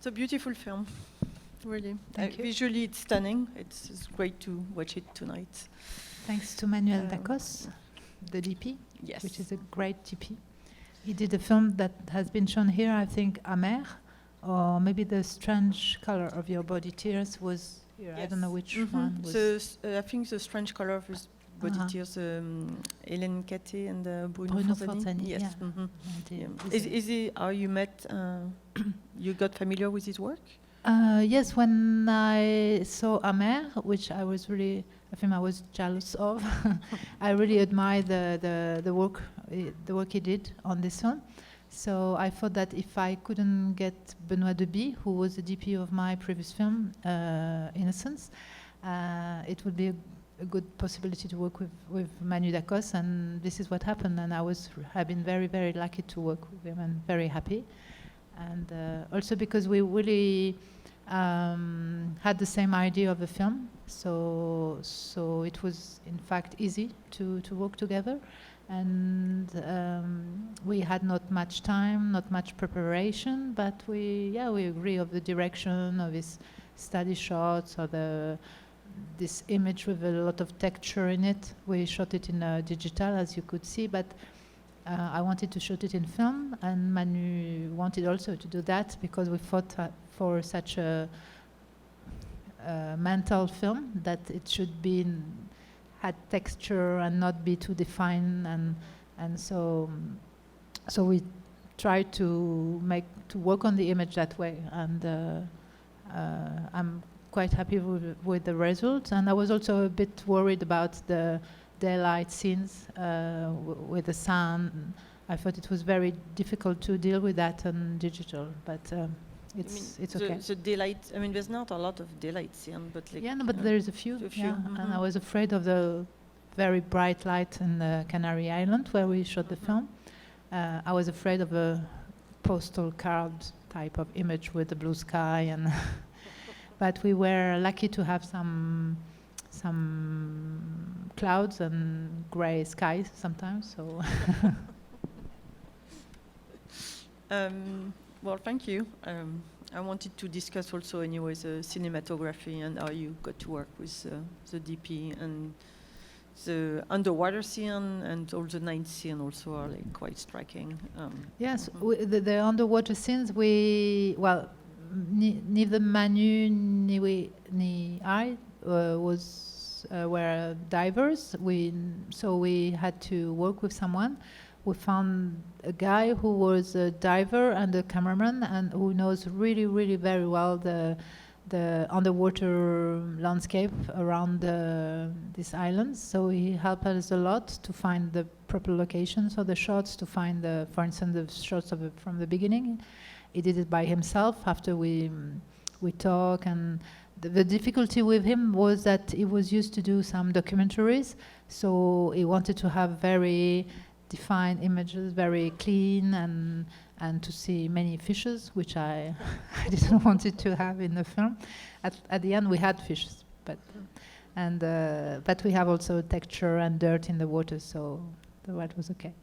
a beautiful film, really. Thank you. Visually, it's stunning. It's great to watch it tonight. Thanks to Manuel Dacos, the DP, Yes. which is a great DP. He did a film that has been shown here, I think, Amer, or maybe The Strange Color of Your Body Tears was here. I don't know which one was. I think The Strange Color of His Body Tears, Hélène Caté and Bruno Forzani. Yes. Yeah. Is he, how you met, you got familiar with his work? Yes, when I saw Amer, which I was really, a film I was jealous of, I really admired the work he did on this film. So I thought that if I couldn't get Benoît Deby, who was the DP of my previous film, Innocence, it would be a good possibility to work with Manu Dacos, and this is what happened. And I've been very, very lucky to work with him and very happy. And also because we really had the same idea of the film, so it was in fact easy to work together. And we had not much time, not much preparation, but we agree of the direction of his study shots, or this image with a lot of texture in it. We shot it in digital, as you could see, but I wanted to shoot it in film, and Manu wanted also to do that, because we thought for such a mental film that it should be had texture and not be too defined, and so we tried to work on the image that way, and I'm quite happy with the result. And I was also a bit worried about the daylight scenes with the sun. I thought it was very difficult to deal with that on digital, but it's okay. The daylight, I mean, there's not a lot of daylight scene, but like... Yeah, no, but there's a few. And I was afraid of the very bright light in the Canary Islands where we shot the film. I was afraid of a postal card type of image with the blue sky, and but we were lucky to have some clouds and gray skies sometimes. So. Well, thank you. I wanted to discuss also, anyways, cinematography and how you got to work with the DP, and the underwater scene and all the night scene also are like quite striking. Yes, the underwater scenes, neither Manu ni I were divers. So we had to work with someone. We found a guy who was a diver and a cameraman, and who knows really, really very well the underwater landscape around these islands. So he helped us a lot to find the proper locations of the shots, to find for instance, the shots from the beginning. He did it by himself after we talk, and the difficulty with him was that he was used to do some documentaries, so he wanted to have very defined images, very clean, and to see many fishes, which I didn't want it to have in the film. At the end, we had fishes, but we have also texture and dirt in the water, so that was okay.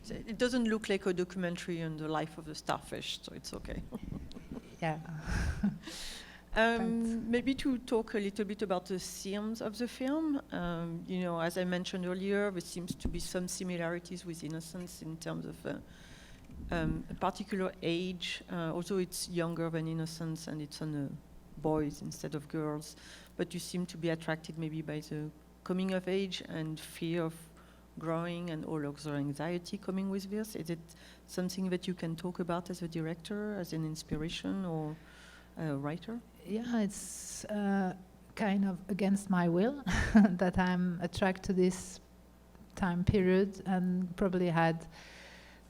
So it doesn't look like a documentary on the life of the starfish, so it's okay. Yeah. Maybe to talk a little bit about the themes of the film. As I mentioned earlier, there seems to be some similarities with Innocence in terms of a particular age. Also, it's younger than Innocence, and it's on boys instead of girls. But you seem to be attracted maybe by the coming of age and fear of growing, and all of the anxiety coming with this. Is it something that you can talk about as a director, as an inspiration, or a writer? Yeah, it's kind of against my will that I'm attracted to this time period, and probably had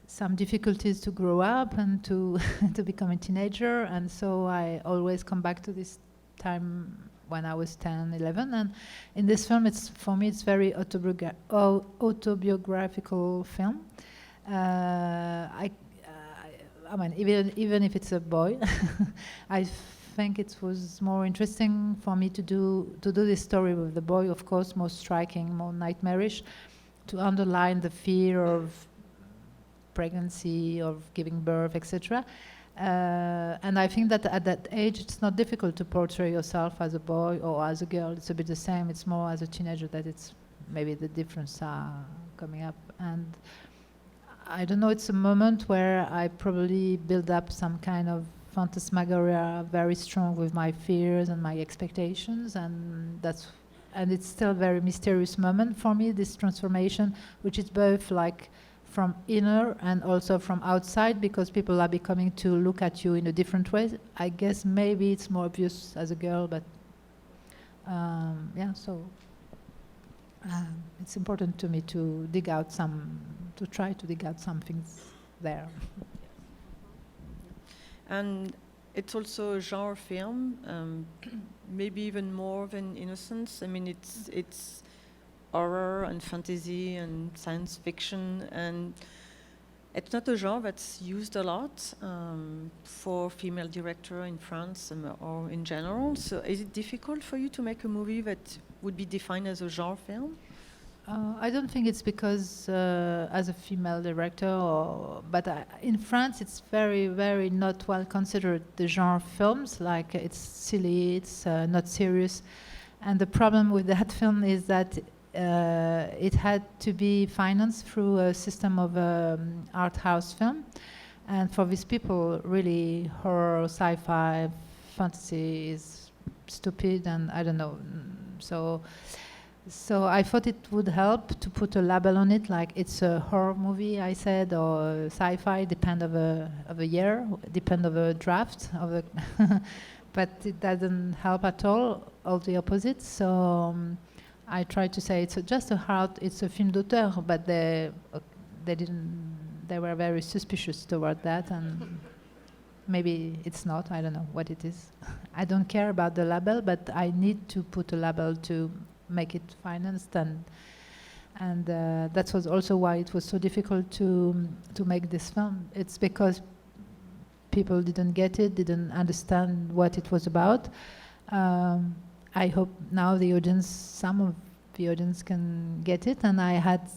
some difficulties to grow up and to become a teenager, and so I always come back to this time when I was 10, 11, and in this film, for me it's very autobiographical film. I mean, even if it's a boy, I think it was more interesting for me to do this story with the boy, of course, more striking, more nightmarish, to underline the fear of pregnancy, of giving birth, etc. And I think that at that age, it's not difficult to portray yourself as a boy or as a girl. It's a bit the same. It's more as a teenager that it's maybe the difference are coming up. And I don't know, it's a moment where I probably build up some kind of phantasmagoria very strong with my fears and my expectations, and it's still a very mysterious moment for me, this transformation, which is both like from inner and also from outside, because people are becoming to look at you in a different way. I guess maybe it's more obvious as a girl, but it's important to me to try to dig out some things there. And it's also a genre film, maybe even more than Innocence. I mean, it's horror and fantasy and science fiction, and it's not a genre that's used a lot for female director in France or in general. So is it difficult for you to make a movie that would be defined as a genre film? I don't think it's because as a female director, but in France it's very, very not well considered, the genre films. Like, it's silly, it's not serious. And the problem with that film is that it had to be financed through a system of art house film. And for these people, really, horror, sci-fi, fantasy is stupid, and I don't know. So I thought it would help to put a label on it, like it's a horror movie, I said, or sci-fi, depend of a year, depend of a draft of a but it doesn't help at all the opposite. So I tried to say it's just it's a film d'auteur, but they were very suspicious toward that, and maybe it's not, I don't know what it is. I don't care about the label, but I need to put a label to make it financed, and that was also why it was so difficult to make this film. It's because people didn't get it, didn't understand what it was about. I hope now some of the audience can get it, and I had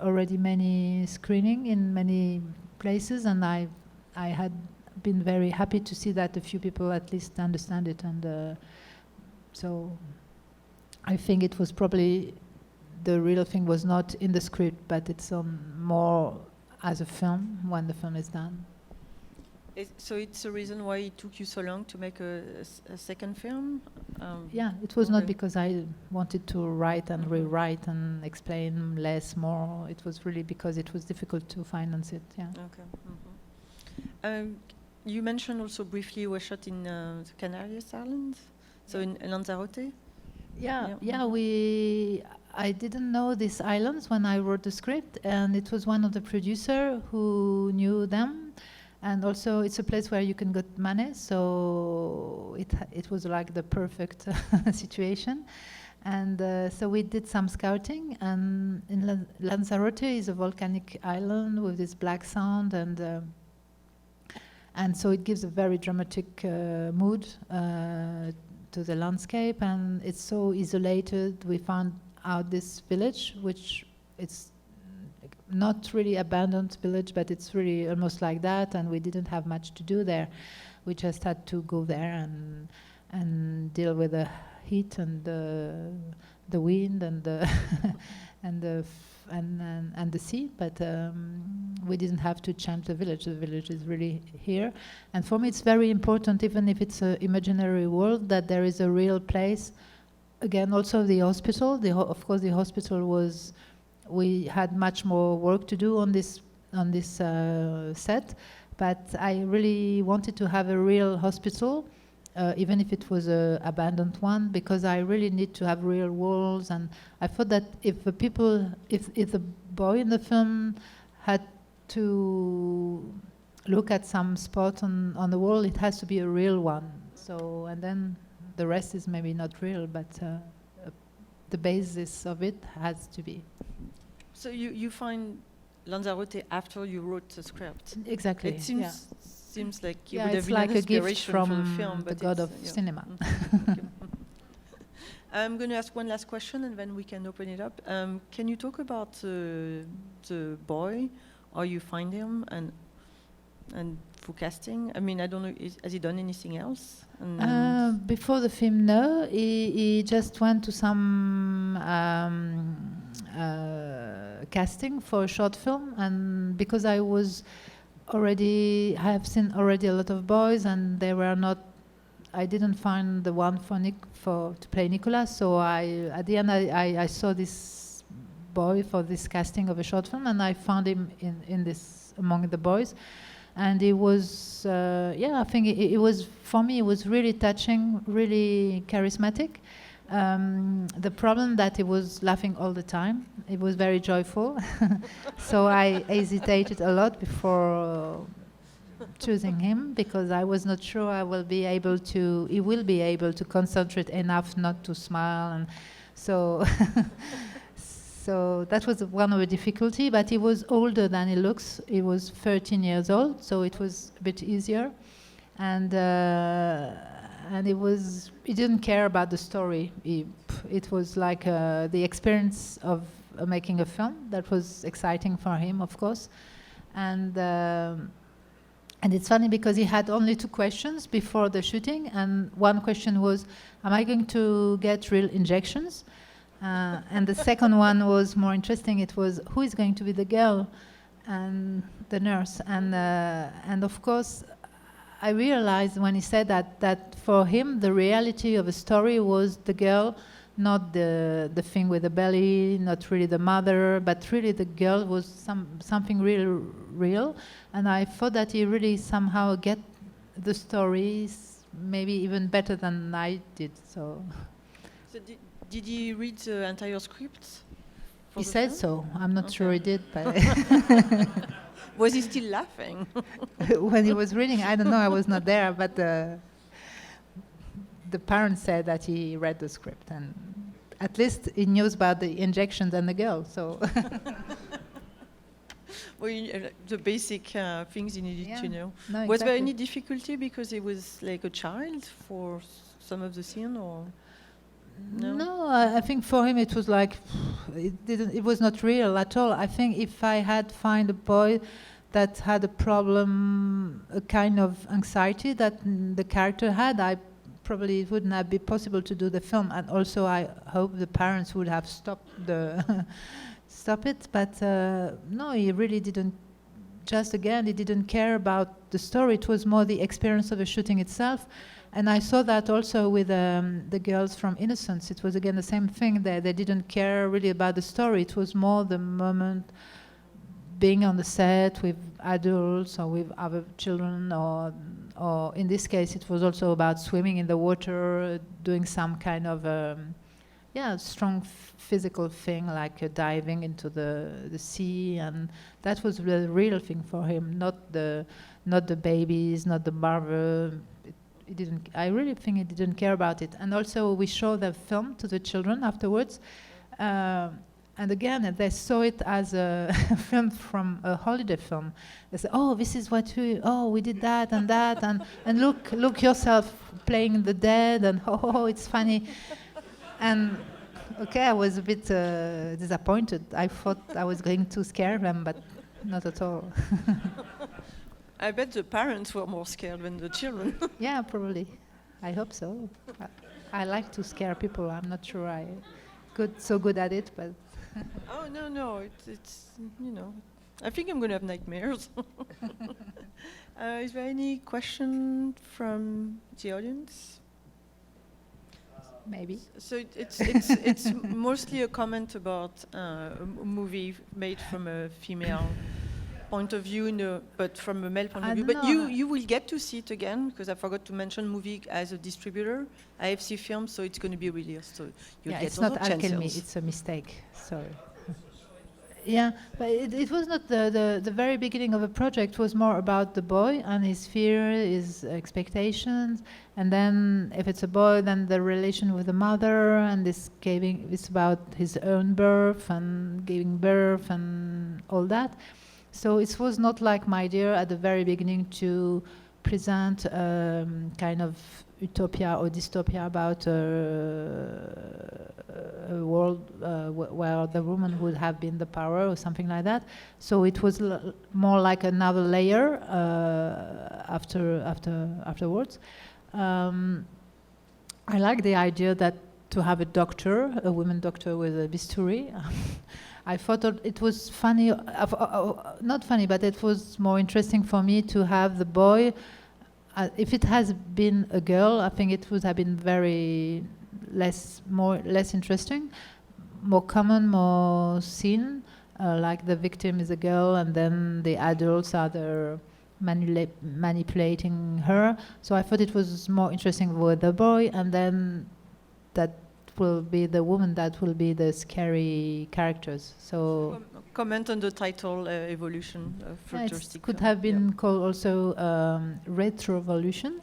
already many screening in many places, and I had been very happy to see that a few people at least understand it, and so I think it was probably the real thing was not in the script, but it's more as a film when the film is done. So it's a reason why it took you so long to make a second film? Yeah, it was not because I wanted to write and rewrite and explain less, more. It was really because it was difficult to finance it. Yeah. Okay. You mentioned also briefly you were shot in the Canary Islands, so in Lanzarote. I didn't know these islands when I wrote the script, and it was one of the producers who knew them, and also it's a place where you can get money, so it was like the perfect situation. And so we did some scouting, and in Lanzarote is a volcanic island with this black sand, and so it gives a very dramatic mood to the landscape, and it's so isolated. We found out this village, which it's not really abandoned village, but it's really almost like that, and we didn't have much to do there. We just had to go there and deal with the heat and the wind and the and the sea, but we didn't have to change the village. The village is really here, and for me it's very important, even if it's an imaginary world, that there is a real place. Again, also the hospital. Of course, the hospital was. We had much more work to do on this set, but I really wanted to have a real hospital, even if it was an abandoned one, because I really need to have real walls. And I thought that if the boy in the film had to look at some spot on the wall, it has to be a real one. So, and then the rest is maybe not real, but the basis of it has to be. So you find Lanzarote after you wrote the script? Exactly. It seems like you would it's have been like an a gift inspiration from for the film, the but god of cinema. Okay. I'm going to ask one last question, and then we can open it up. Can you talk about the boy, how you find him, and pour casting? I mean, I don't know, has he done anything else? Before the film, no. He just went to some casting for a short film, and because I have seen already a lot of boys, and they were not. I didn't find the one to play Nicolas, so at the end I saw this boy for this casting of a short film, and I found him in this among the boys, and it was I think it was, for me, it was really touching, really charismatic. The problem that he was laughing all the time. It was very joyful, so I hesitated a lot before choosing him, because I was not sure he will be able to concentrate enough not to smile, and so so that was one of the difficulty. But he was older than he looks. He was 13 years old, so it was a bit easier, and he didn't care about the story. It was like the experience of making a film that was exciting for him, of course, and it's funny because he had only 2 questions before the shooting, and one question was, am I going to get real injections? And the second one was more interesting. It was, who is going to be the girl and the nurse? And of course, I realized when he said that for him, the reality of a story was the girl, not the thing with the belly, not really the mother, but really the girl was something real. And I thought that he really somehow get the stories maybe even better than I did. So did he read the entire script? He said so. I'm not sure he did, but was he still laughing? When he was reading, I don't know, I was not there, but the parents said that he read the script, and at least he knows about the injections and the girl, so. Well, the basic things you needed to know. No, was there any difficulty because he was like a child for some of the scene, or? No, I think for him it was like, it was not real at all. I think if I had found a boy that had a problem, a kind of anxiety that the character had, probably it wouldn't have been possible to do the film. And also I hope the parents would have stopped it, but no, he really didn't. Just again, he didn't care about the story. It was more the experience of the shooting itself. And I saw that also with the girls from Innocence. It was again the same thing. They didn't care really about the story. It was more the moment, being on the set with adults or with other children, or in this case, it was also about swimming in the water, doing some kind of strong physical thing, like diving into the sea, and that was the real thing for him, not the babies, not the mother. I really think he didn't care about it. And also we showed the film to the children afterwards, and again they saw it as a film from a holiday film. They said, "Oh, this is what we did that, and look yourself playing the dead, and it's funny." And okay, I was a bit disappointed. I thought I was going to scare them, but not at all. I bet the parents were more scared than the children. Yeah, probably. I hope so. I like to scare people. I'm not sure I'm so good at it, but. Oh no! It's I think I'm going to have nightmares. Is there any question from the audience? Maybe. So it's mostly a comment about a movie made from a female point of view, but from a male point of view. But you will get to see it again, because I forgot to mention movie as a distributor, AFC Films, so it's going to be released. So you'll get it's not Alchemy, it's a mistake. Sorry. Yeah, but it was not the very beginning of the project. It was more about the boy and his fear, his expectations, and then if it's a boy, then the relation with the mother, and it's about his own birth and giving birth and all that. So it was not like my idea at the very beginning to present kind of utopia or dystopia about a world where the woman would have been the power or something like that. So it was more like another layer afterwards. I like the idea that to have a doctor, a woman doctor with a bisturi. I thought it was funny, not funny, but it was more interesting for me to have the boy. If it has been a girl, I think it would have been less interesting, more common, more seen. Like the victim is a girl, and then the adults are the manipulating her. So I thought it was more interesting with the boy, and then that will be the woman that will be the scary characters. So comment on the title, evolution, futuristic. It could have been called also retrovolution.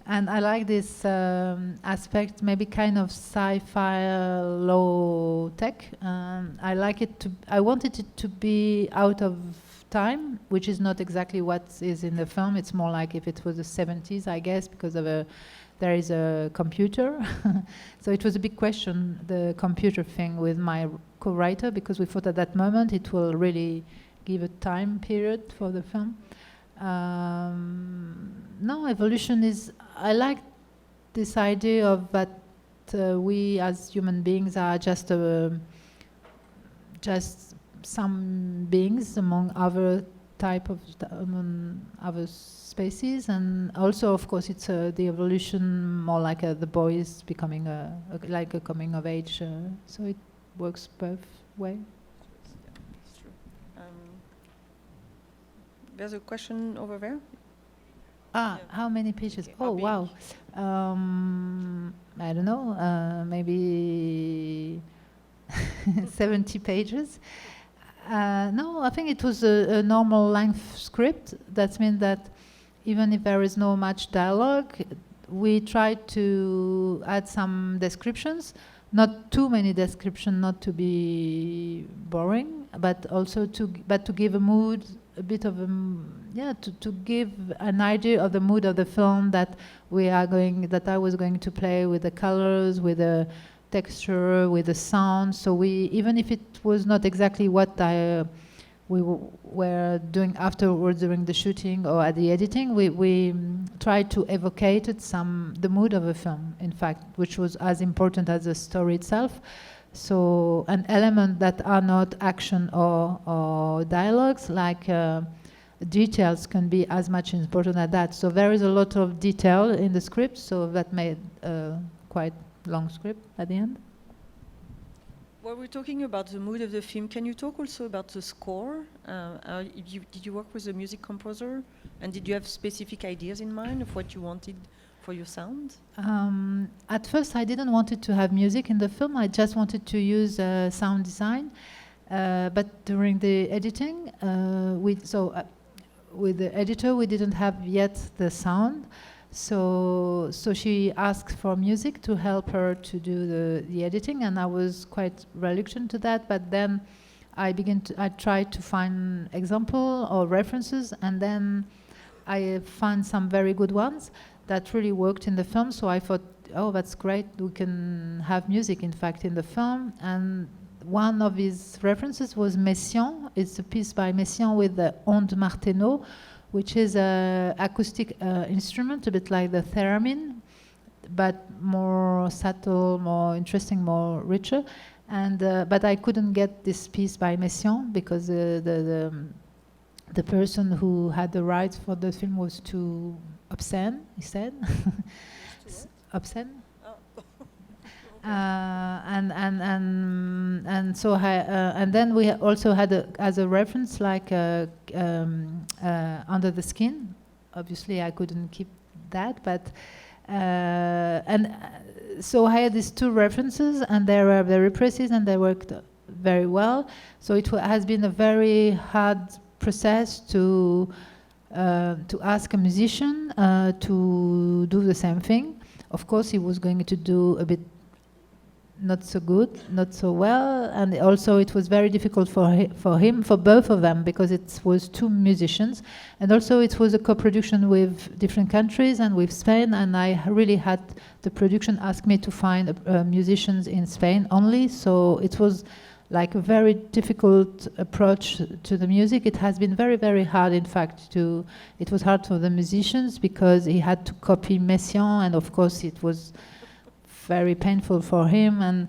And I like this aspect, maybe kind of sci-fi, low tech. I like it to. I wanted it to be out of time, which is not exactly what is in the film. It's more like if it was the 70s, I guess, because of there is a computer. So it was a big question, the computer thing, with my co-writer, because we thought at that moment it will really give a time period for the film. No, evolution is. I like this idea of that we as human beings are just some beings among other type of other species, and also, of course, it's the evolution more like the boy is becoming like a coming of age. So it works both ways. It's true. There's a question over there. How many pages? Okay, oh, wow. I don't know, maybe 70 pages. No, I think it was a normal length script. That means that even if there is no much dialogue, we tried to add some descriptions, not too many descriptions, not to be boring, but also to give a mood, a bit of to give an idea of the mood of the film that I was going to play with the colors, with the texture, with the sound. So even if it was not exactly what we were doing afterwards during the shooting or at the editing, we tried to evocate the mood of a film, in fact, which was as important as the story itself. So an element that are not action or dialogues, like details, can be as much important as that. So there is a lot of detail in the script, so that made quite long script at the end. While we're talking about the mood of the film, can you talk also about the score? Did you work with a music composer? And did you have specific ideas in mind of what you wanted for your sound? At first, I didn't want it to have music in the film. I just wanted to use sound design. But during the editing, with the editor, we didn't have yet the sound. So she asked for music to help her to do the editing, and I was quite reluctant to that. But then I tried to find example or references, and then I found some very good ones that really worked in the film. So I thought, oh, that's great. We can have music, in fact, in the film. And one of his references was Messiaen. It's a piece by Messiaen with the onde martenot, which is an acoustic instrument, a bit like the theremin, but more subtle, more interesting, more richer. And but I couldn't get this piece by Messiaen because the person who had the rights for the film was too obscene, he said. Obscene. And so and then we also had as a reference like Under the Skin. Obviously, I couldn't keep that, but so I had these two references, and they were very precise, and they worked very well. So it has been a very hard process to ask a musician to do the same thing. Of course, he was going to do a bit not so good, not so well, and also it was very difficult for both of them, because it was two musicians, and also it was a co-production with different countries and with Spain, and I really had the production ask me to find musicians in Spain only, so it was like a very difficult approach to the music. It has been very, very hard, in fact. It was hard for the musicians because he had to copy Messiaen, and of course it was very painful for him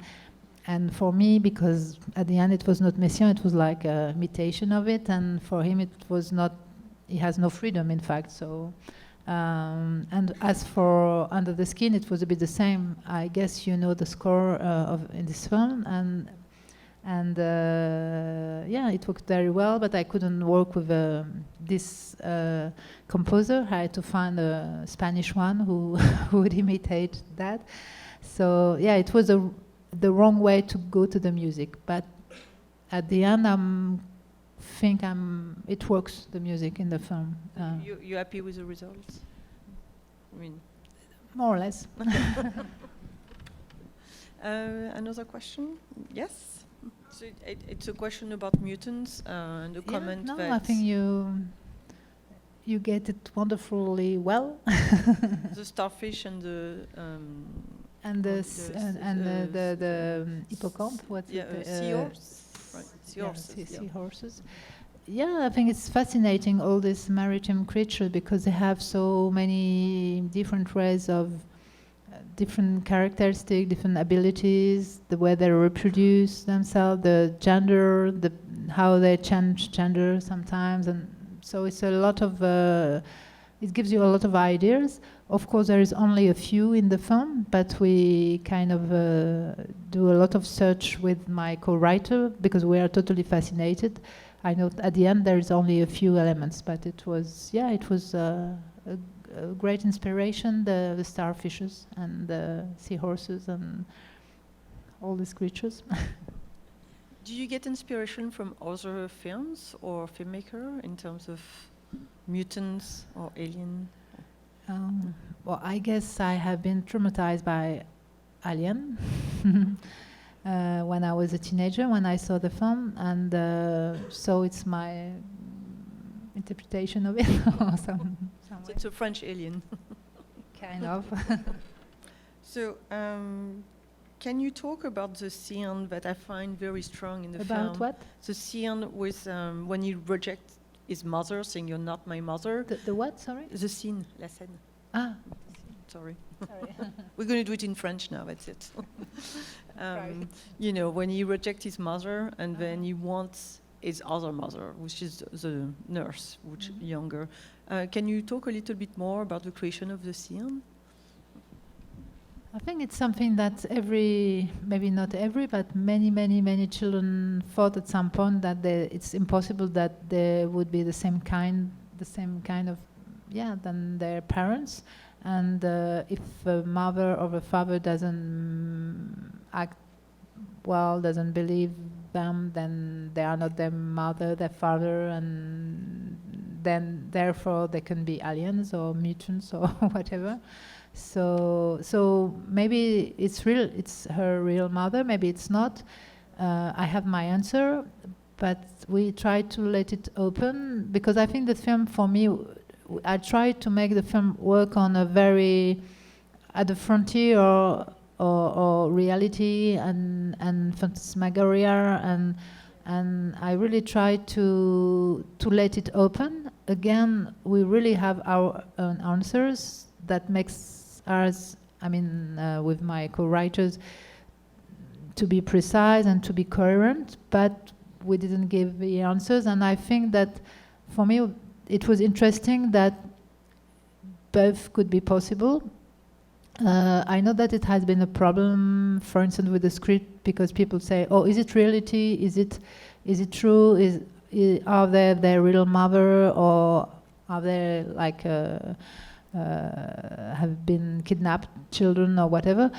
and for me, because at the end it was not Messiaen, it was like a imitation of it, and for him it was not, he has no freedom, in fact. So and as for Under the Skin, it was a bit the same. I guess you know the score in this film, and yeah, it worked very well, but I couldn't work with this composer. I had to find a Spanish one who would imitate that. So yeah, it was the wrong way to go to the music, but at the end it works, the music in the film. You happy with the results? I mean, more or less. Another question? Yes? So it's a question about mutants and the comment no, that... I think you get it wonderfully well. The starfish and the... the hippocamp, what's it? Seahorse? Right, seahorses. Seahorses. Yeah, I think it's fascinating, all these maritime creatures, because they have so many different ways of different characteristics, different abilities, the way they reproduce themselves, the gender, how they change gender sometimes, and so it's a lot of. It gives you a lot of ideas. Of course, there is only a few in the film, but we kind of do a lot of search with my co-writer because we are totally fascinated. I know at the end there is only a few elements, but it was a great inspiration, the starfishes and the seahorses and all these creatures. Do you get inspiration from other films or filmmaker in terms of mutants or alien? Well, I guess I have been traumatized by Alien when I was a teenager, when I saw the film, and so it's my interpretation of it. So it's a French alien. Kind of. So, can you talk about the scene that I find very strong in the film? About what? The scene with when he rejects his mother, saying, "You're not my mother." The what? Sorry. The scene, la scène. Ah. Sorry. Sorry. We're going to do it in French now. That's it. You know, when he rejects his mother, and then he wants his other mother, which is the nurse, which younger. Can you talk a little bit more about the creation of the scene? I think it's something that maybe not every, but many children thought at some point that it's impossible that they would be the same kind of, than their parents. And if a mother or a father doesn't act well, doesn't believe them, then they are not their mother, their father, and then therefore they can be aliens or mutants or whatever. So maybe it's her real mother, maybe it's not. I have my answer, but we try to let it open, because I think the film, for me, I tried to make the film work on a very at the frontier or reality and phantasmagoria, and I really tried to let it open. Again, we really have our own answers that makes us, with my co-writers, to be precise and to be coherent, but we didn't give the answers. And I think that for me it was interesting that both could be possible. I know that it has been a problem, for instance, with the script, because people say, "Oh, is it reality? Is it true? Are they their real mother, or are they like have been kidnapped children or whatever?"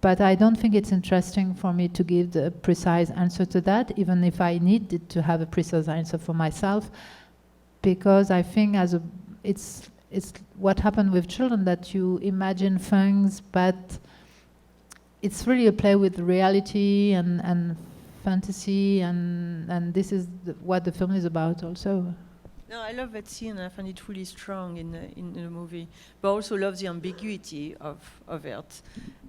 But I don't think it's interesting for me to give the precise answer to that, even if I needed to have a precise answer for myself, because I think it's what happened with children, that you imagine things, but it's really a play with reality and fantasy, and this is what the film is about also. No, I love that scene. I find it really strong in the movie, but also love the ambiguity of it.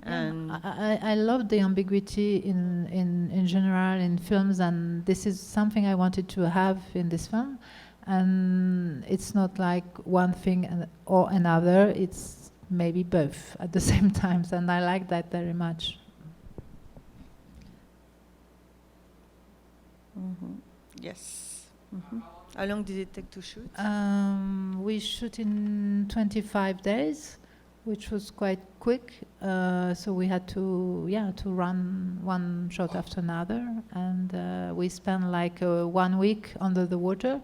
And I love the ambiguity in general in films, and this is something I wanted to have in this film. And it's not like one thing or another, it's maybe both at the same time, and I like that very much. Yes. How long did it take to shoot? We shoot in 25 days, which was quite quick. So we had to run one shot after another, and we spent like 1 week under the water.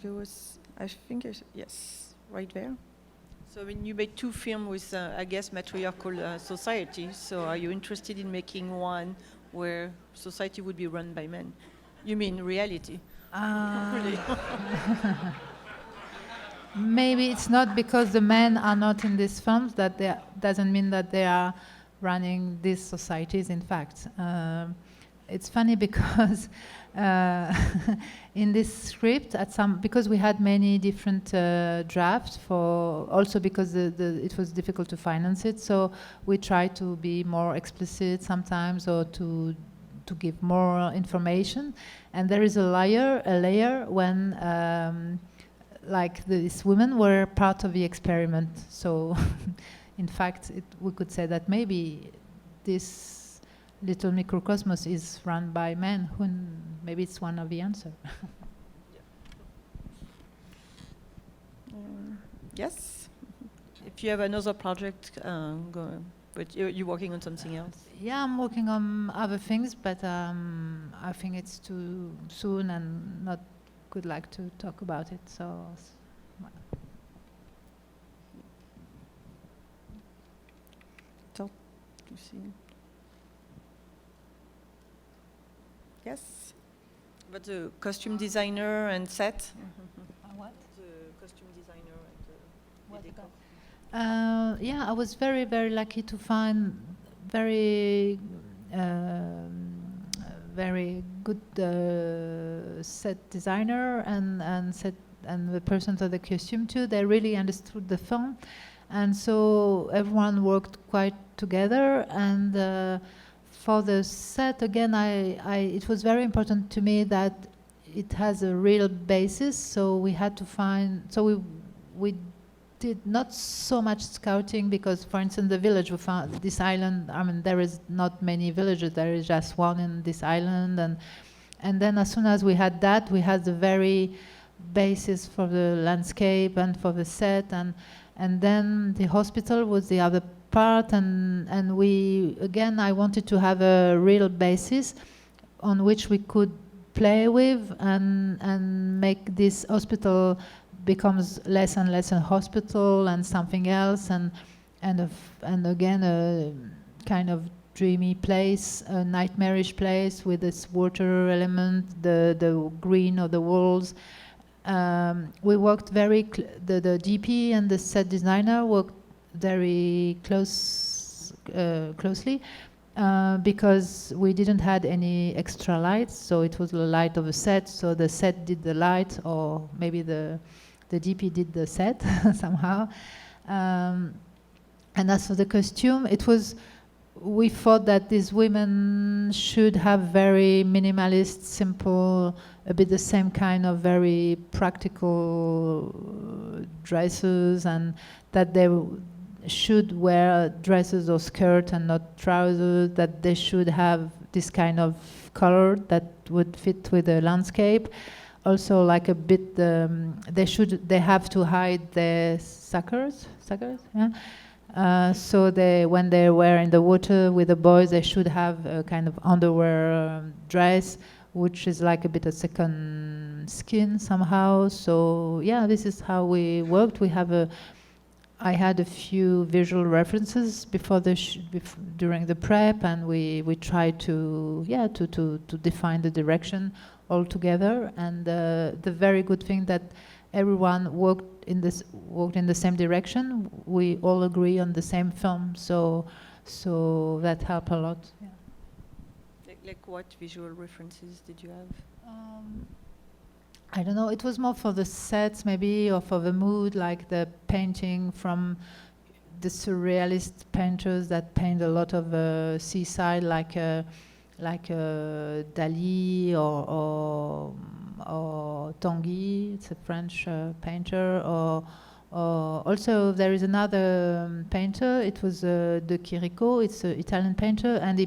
There was, I think, yes, right there. So when you made 2 films with, I guess, matriarchal society, so are you interested in making one where society would be run by men? You mean reality? Really? Maybe it's not because the men are not in these films that doesn't mean that they are running these societies. In fact, it's funny because in this script, because we had many different drafts, also because it was difficult to finance it, so we tried to be more explicit sometimes, or to give more information. And there is a layer when like these women were part of the experiment. So in fact, we could say that maybe this little microcosmos is run by men. Maybe it's one of the answers. Yes. If you have another project, go. But you're working on something else. Yeah, I'm working on other things, but I think it's too soon and not good like to talk about it. So. Talk to see. Yes. But the costume designer and set. What? The costume designer and the decor. Yeah, I was very, very lucky to find very good set designer and the person for the costume too. They really understood the film, and so everyone worked quite together. And for the set, again, it was very important to me that it has a real basis. So we had to find. So we did not so much scouting because, for instance, the village we found, this island. I mean, there is not many villages. There is just one in this island, and then as soon as we had that, we had the very basis for the landscape and for the set, and then the hospital was the other part, and we again, I wanted to have a real basis on which we could play with and make this hospital becomes less and less a hospital and something else, and again a kind of dreamy place, a nightmarish place with this water element, the green of the walls. We worked very the DP and the set designer worked very closely because we didn't had any extra lights, so it was the light of a set, so the set did the light, or maybe the DP did the set somehow. And as for the costume, we thought that these women should have very minimalist, simple, a bit the same kind of very practical dresses, and that they should wear dresses or skirt and not trousers, that they should have this kind of color that would fit with the landscape. Also, like a bit, they have to hide their suckers, yeah. So when they were in the water with the boys, they should have a kind of underwear dress, which is like a bit of second skin somehow. So yeah, this is how we worked. We have I had a few visual references before during the prep, and we tried to define the direction all together. And the very good thing that everyone worked in the same direction. We all agree on the same film, so that helped a lot. Yeah. Like what visual references did you have? I don't know, it was more for the sets maybe, or for the mood, like the painting from the surrealist painters that paint a lot of seaside, like Dali or Tanguy, it's a French painter, or also there is another painter, it was De Chirico, it's an Italian painter, and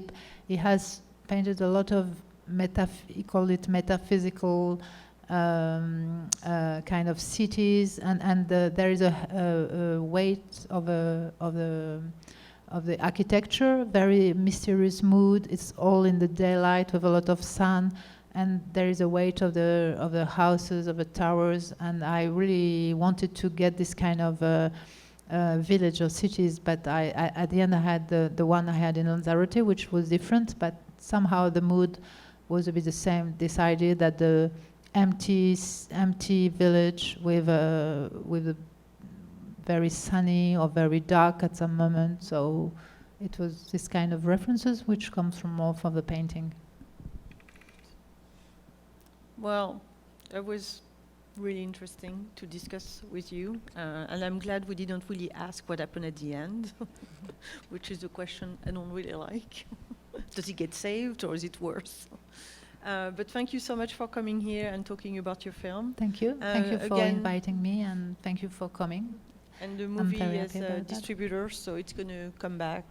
he has painted a lot of he called it metaphysical kind of cities, and there is a weight of the architecture, very mysterious mood. It's all in the daylight with a lot of sun, and there is a weight of the houses, of the towers, and I really wanted to get this kind of village or cities, but I at the end I had the one I had in Lanzarote, which was different, but somehow the mood was a bit the same. This idea that the empty village with a very sunny or very dark at some moment. So it was this kind of references which comes from more from the painting. Well, that was really interesting to discuss with you, and I'm glad we didn't really ask what happened at the end, which is a question I don't really like. Does he get saved or is it worse? But thank you so much for coming here and talking about your film. Thank you. Thank you for inviting me, and thank you for coming. And the movie is a distributor, so it's going to come back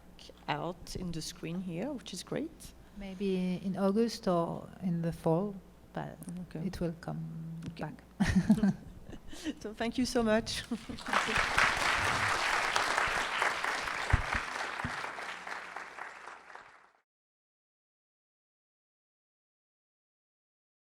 out in the screen here, which is great. Maybe in August or in the fall, but it will come back. So thank you so much. Thank you.